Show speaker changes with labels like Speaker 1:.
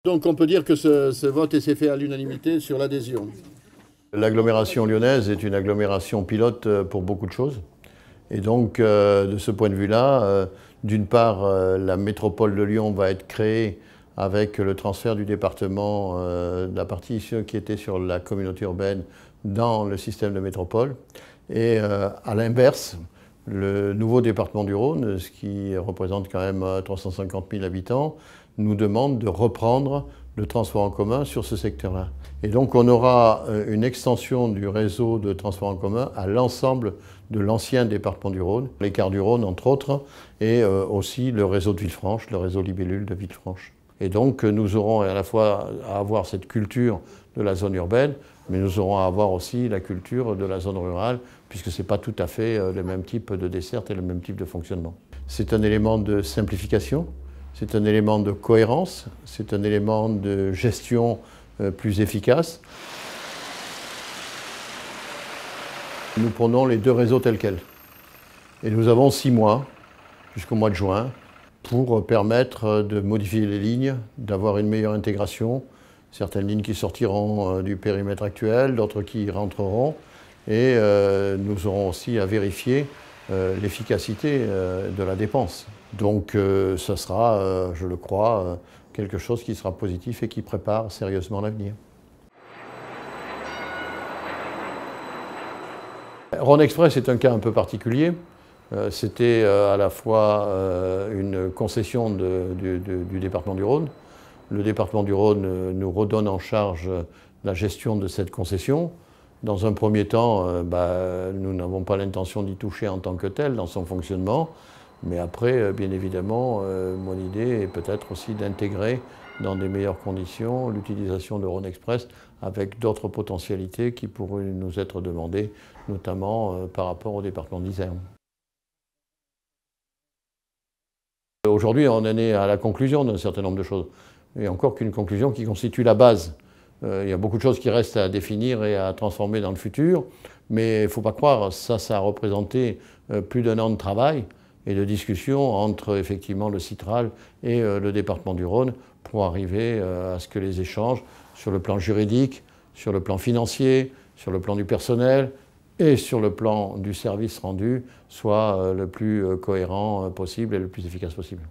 Speaker 1: Donc on peut dire que ce vote s'est fait à l'unanimité sur l'adhésion.
Speaker 2: L'agglomération lyonnaise est une agglomération pilote pour beaucoup de choses. Et donc, de ce point de vue-là, d'une part, la métropole de Lyon va être créée avec le transfert du département, de la partie qui était sur la communauté urbaine dans le système de métropole. Et à l'inverse, le nouveau département du Rhône, ce qui représente quand même 350 000 habitants, nous demande de reprendre le transport en commun sur ce secteur-là. Et donc on aura une extension du réseau de transport en commun à l'ensemble de l'ancien département du Rhône, les cars du Rhône entre autres, et aussi le réseau de Villefranche, le réseau Libellule de Villefranche. Et donc nous aurons à la fois à avoir cette culture de la zone urbaine, mais nous aurons à avoir aussi la culture de la zone rurale, puisque ce n'est pas tout à fait le même type de desserte et le même type de fonctionnement. C'est un élément de simplification, c'est un élément de cohérence, c'est un élément de gestion plus efficace. Nous prenons les deux réseaux tels quels. Et nous avons 6 mois, jusqu'au mois de juin, pour permettre de modifier les lignes, d'avoir une meilleure intégration. Certaines lignes qui sortiront du périmètre actuel, d'autres qui rentreront. Et nous aurons aussi à vérifier l'efficacité de la dépense. Donc ce sera, je le crois, quelque chose qui sera positif et qui prépare sérieusement l'avenir. Rhône Express est un cas un peu particulier. C'était à la fois une concession du département du Rhône. Le département du Rhône nous redonne en charge la gestion de cette concession. Dans un premier temps, nous n'avons pas l'intention d'y toucher en tant que tel dans son fonctionnement. Mais après, bien évidemment, mon idée est peut-être aussi d'intégrer dans des meilleures conditions l'utilisation de Rhône Express avec d'autres potentialités qui pourraient nous être demandées, notamment par rapport au département d'Isère. Aujourd'hui, on en est à la conclusion d'un certain nombre de choses. Et encore qu'une conclusion qui constitue la base. Il y a beaucoup de choses qui restent à définir et à transformer dans le futur, mais il ne faut pas croire, ça a représenté plus d'1 an de travail et de discussion entre effectivement le Citral et le département du Rhône pour arriver à ce que les échanges sur le plan juridique, sur le plan financier, sur le plan du personnel et sur le plan du service rendu soient le plus cohérent possible et le plus efficace possible.